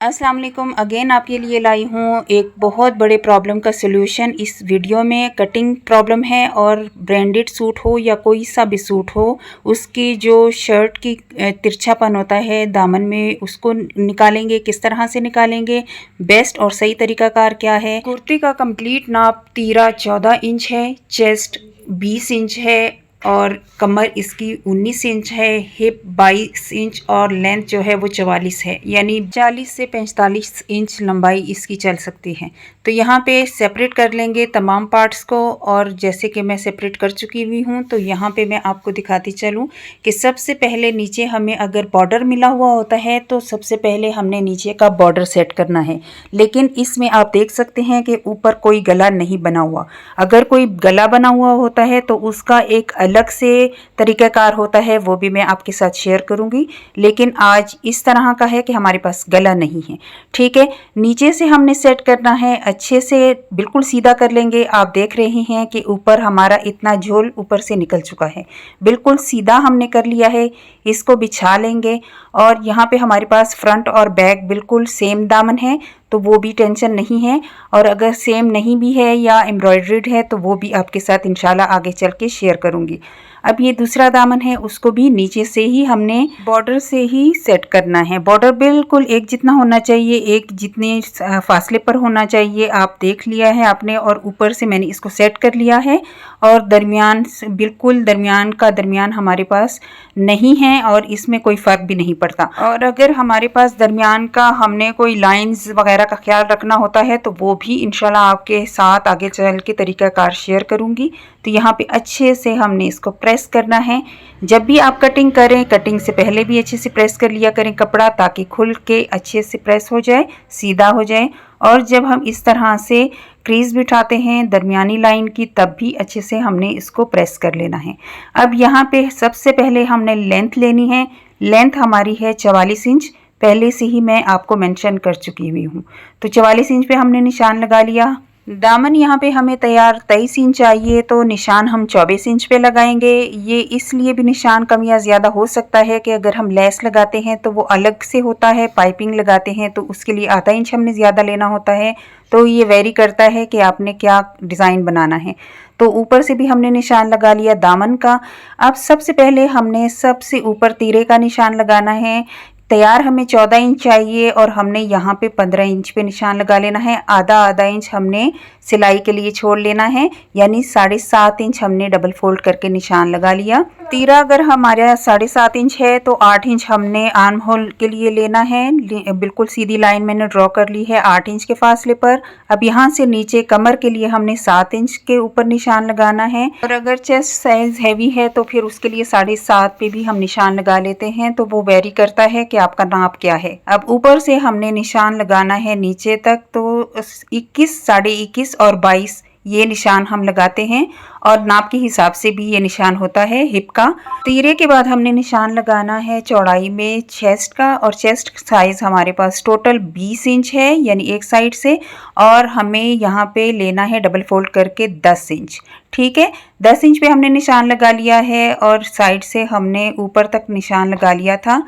अस्सलाम वालेकुम अगेन आपके लिए लाई हूँ एक बहुत बड़े प्रॉब्लम का सलूशन। इस वीडियो में कटिंग प्रॉब्लम है और ब्रांडेड सूट हो या कोई सा भी सूट हो, उसकी जो शर्ट की तिरछापन होता है दामन में, उसको निकालेंगे। किस तरह से निकालेंगे, बेस्ट और सही तरीकाकार क्या है। कुर्ती का कंप्लीट नाप तीरा 14 इंच है, चेस्ट 20 इंच है और कमर इसकी 19 इंच है, हिप 22 इंच और लेंथ जो है वो 44 है, यानी 40 से 45 इंच लंबाई इसकी चल सकती है। तो यहाँ पे सेपरेट कर लेंगे तमाम पार्ट्स को, और जैसे कि मैं सेपरेट कर चुकी हुई हूँ तो यहाँ पे मैं आपको दिखाती चलूँ कि सबसे पहले नीचे हमें अगर बॉर्डर मिला हुआ होता है तो सबसे पहले हमने नीचे का बॉर्डर सेट करना है। लेकिन इसमें आप देख सकते हैं कि ऊपर कोई गला नहीं बना हुआ। अगर कोई गला बना हुआ होता है तो उसका एक अलग से तरीक़ाकार होता है, वो भी मैं आपके साथ शेयर करूंगी। लेकिन आज इस तरह का है कि हमारे पास गला नहीं है। ठीक है, नीचे से हमने सेट करना है, अच्छे से बिल्कुल सीधा कर लेंगे। आप देख रहे हैं कि ऊपर हमारा इतना झोल ऊपर से निकल चुका है, बिल्कुल सीधा हमने कर लिया है। इसको बिछा लेंगे और यहाँ पे हमारे पास फ्रंट और बैक बिल्कुल सेम दामन है, तो वो भी टेंशन नहीं है। और अगर सेम नहीं भी है या एम्ब्रॉयडर्ड है तो वो भी आपके साथ इंशाल्लाह आगे चल के शेयर करूँगी। अब ये दूसरा दामन है, उसको भी नीचे से ही हमने बॉर्डर से ही सेट करना है। बॉर्डर बिल्कुल एक जितना होना चाहिए, एक जितने फासले पर होना चाहिए। आप देख लिया है आपने, और ऊपर से मैंने इसको सेट कर लिया है। और दरमियान बिल्कुल दरमियान का दरमियान हमारे पास नहीं है और इसमें कोई फ़र्क भी नहीं पड़ता। और अगर हमारे पास दरमियान का हमने कोई लाइंस वगैरह का ख्याल रखना होता है तो वो भी इंशाल्लाह आपके साथ आगे चल के तरीक़ाकार शेयर करूँगी। तो यहाँ पे अच्छे से हमने इसको प्रेस करना है। जब भी आप कटिंग करें, कटिंग से पहले भी अच्छे से प्रेस कर लिया करें कपड़ा, ताकि खुल के अच्छे से प्रेस हो जाए, सीधा हो जाए। और जब हम इस तरह से क्रीज बिठाते हैं दरमियानी लाइन की, तब भी अच्छे से हमने इसको प्रेस कर लेना है। अब यहाँ पे सबसे पहले हमने लेंथ लेनी है। लेंथ हमारी है 44 इंच, पहले से ही मैं आपको मेंशन कर चुकी हुई हूँ। तो 44 इंच पे हमने निशान लगा लिया। दामन यहाँ पे हमें तैयार 23 इंच चाहिए, तो निशान हम 24 इंच पे लगाएंगे। ये इसलिए भी निशान कम या ज़्यादा हो सकता है कि अगर हम लेस लगाते हैं तो वो अलग से होता है, पाइपिंग लगाते हैं तो उसके लिए आधा इंच हमने ज़्यादा लेना होता है। तो ये वेरी करता है कि आपने क्या डिज़ाइन बनाना है। तो ऊपर से भी हमने निशान लगा लिया दामन का। अब सबसे पहले हमने सबसे ऊपर तीरे का निशान लगाना है। तैयार हमें 14 इंच चाहिए और हमने यहाँ पे 15 इंच पे निशान लगा लेना है। आधा आधा इंच हमने सिलाई के लिए छोड़ लेना है, यानी 7.5 इंच हमने डबल फोल्ड करके निशान लगा लिया। तीरा अगर हमारा 7.5 इंच है तो 8 इंच हमने आर्म होल के लिए लेना है। बिल्कुल सीधी लाइन मैंने ड्रॉ कर ली है 8 इंच के फासले पर। अब यहाँ से नीचे कमर के लिए हमने 7 इंच के ऊपर निशान लगाना है। और अगर चेस्ट साइज हैवी है तो फिर उसके लिए 7.5 पे भी हम निशान लगा लेते हैं। तो वो वेरी करता है कि आपका नाप क्या है। अब ऊपर से हमने निशान लगाना है नीचे तक, तो 21, 21.5 और 22 ये निशान हम लगाते हैं। और नाप के हिसाब से भी ये निशान होता है हिप का। तीरे के बाद हमने निशान लगाना है चौड़ाई में चेस्ट का, और चेस्ट साइज हमारे पास टोटल 20 इंच है, यानी एक साइड से। और हमें यहाँ पे लेना है डबल फोल्ड करके 10 इंच। ठीक है, 10 इंच पे हमने निशान लगा लिया है और साइड से हमने ऊपर तक निशान लगा लिया था।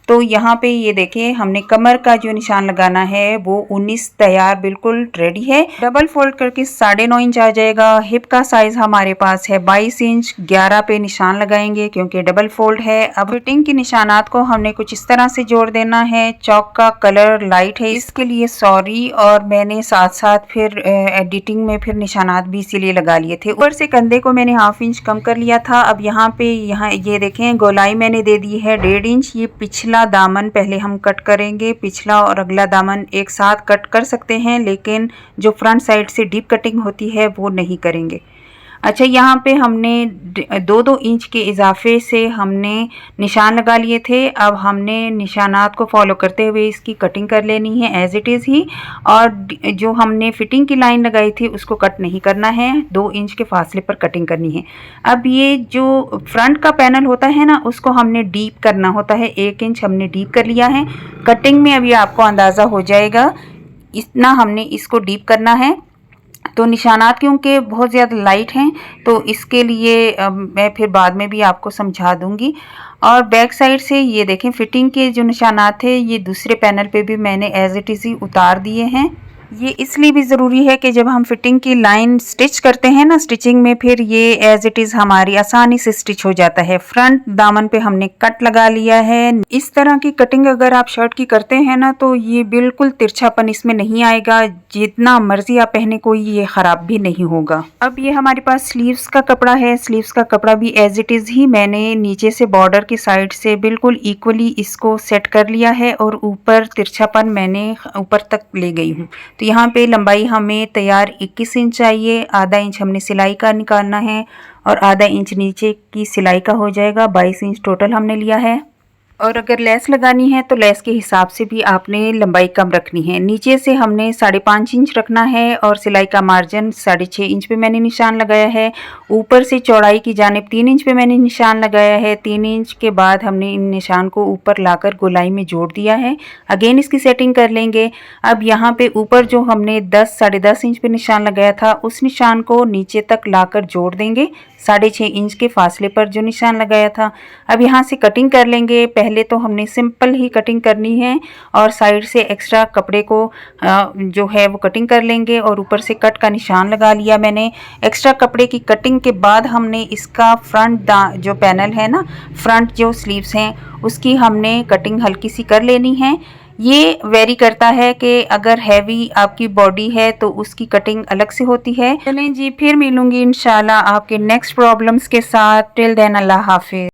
तो यहाँ पे ये देखिए हमने कमर का जो निशान लगाना है वो 19 तैयार बिल्कुल रेडी है। डबल फोल्ड करके 9.5 इंच आ जाएगा। हिप का साइज हमारे पास है 22 इंच। 11 पे निशान लगाएंगे क्योंकि डबल फोल्ड है। अब फिटिंग के निशानात को हमने कुछ इस तरह से जोड़ देना है। चौक का कलर लाइट है, इसके लिए सॉरी। और मैंने साथ साथ फिर एडिटिंग में फिर निशानात भी इसीलिए लगा लिए थे। ऊपर से कंधे को मैंने 1/2 इंच कम कर लिया था। अब यहाँ पे ये देखें गोलाई मैंने दे दी है 1.5 इंच। ये पिछला दामन पहले हम कट करेंगे। पिछला और अगला दामन एक साथ कट कर सकते हैं, लेकिन जो फ्रंट साइड से डीप कटिंग होती है वो नहीं करेंगे। अच्छा, यहाँ पे हमने 2-2 इंच के इजाफे से हमने निशान लगा लिए थे। अब हमने निशानात को फॉलो करते हुए इसकी कटिंग कर लेनी है एज इट इज़ ही। और जो हमने फिटिंग की लाइन लगाई थी उसको कट नहीं करना है, 2 इंच के फासले पर कटिंग करनी है। अब ये जो फ्रंट का पैनल होता है ना, उसको हमने डीप करना होता है। 1 इंच हमने डीप कर लिया है। कटिंग में अभी आपको अंदाज़ा हो जाएगा, इतना हमने इसको डीप करना है। तो निशानात क्योंकि बहुत ज़्यादा लाइट हैं तो इसके लिए मैं फिर बाद में भी आपको समझा दूंगी। और बैक साइड से ये देखें फिटिंग के जो निशानात थे ये दूसरे पैनल पे भी मैंने एज इट इज़ ही उतार दिए हैं। ये इसलिए भी ज़रूरी है कि जब हम फिटिंग की लाइन स्टिच करते हैं ना, स्टिचिंग में फिर ये एज इट इज़ हमारी आसानी से स्टिच हो जाता है। फ्रंट दामन पे हमने कट लगा लिया है। इस तरह की कटिंग अगर आप शर्ट की करते हैं ना तो ये बिल्कुल तिरछापन इसमें नहीं आएगा, जितना मर्जी आप पहने कोई ये ख़राब भी नहीं होगा। अब ये हमारे पास स्लीव्स का कपड़ा है। स्लीव्स का कपड़ा भी एज इट इज़ ही मैंने नीचे से बॉर्डर की साइड से बिल्कुल इक्वली इसको सेट कर लिया है और ऊपर तिरछापन मैंने ऊपर तक ले गई हूँ। तो यहाँ पे लंबाई हमें तैयार 21 इंच चाहिए। आधा इंच हमने सिलाई का निकालना है और आधा इंच नीचे की सिलाई का हो जाएगा। 22 इंच टोटल हमने लिया है। और अगर लेस लगानी है तो लेस के हिसाब से भी आपने लंबाई कम रखनी है। नीचे से हमने 5.5 इंच रखना है और सिलाई का मार्जिन 6.5 इंच पे मैंने निशान लगाया है। ऊपर से चौड़ाई की जानिब 3 इंच पे मैंने निशान लगाया है। 3 इंच के बाद हमने इन निशान को ऊपर लाकर गोलाई में जोड़ दिया है। अगेन इसकी सेटिंग कर लेंगे। अब यहाँ पे ऊपर जो हमने 10-10.5 इंच पे निशान लगाया था उस निशान को नीचे तक लाकर जोड़ देंगे 6.5 इंच के फासले पर जो निशान लगाया था। अब यहाँ से कटिंग कर लेंगे। पहले तो हमने सिंपल ही कटिंग करनी है और साइड से एक्स्ट्रा कपड़े को जो है वो कटिंग कर लेंगे और ऊपर से कट का निशान लगा लिया मैंने। एक्स्ट्रा कपड़े की कटिंग के बाद हमने इसका फ्रंट जो पैनल है ना, फ्रंट जो स्लीव्स हैं उसकी हमने कटिंग हल्की सी कर लेनी है। ये वेरी करता है कि अगर हैवी आपकी बॉडी है तो उसकी कटिंग अलग से होती है। चलें जी, फिर मिलूंगी इंशाल्लाह आपके नेक्स्ट प्रॉब्लम्स के साथ। टिल देन अल्लाह हाफिज।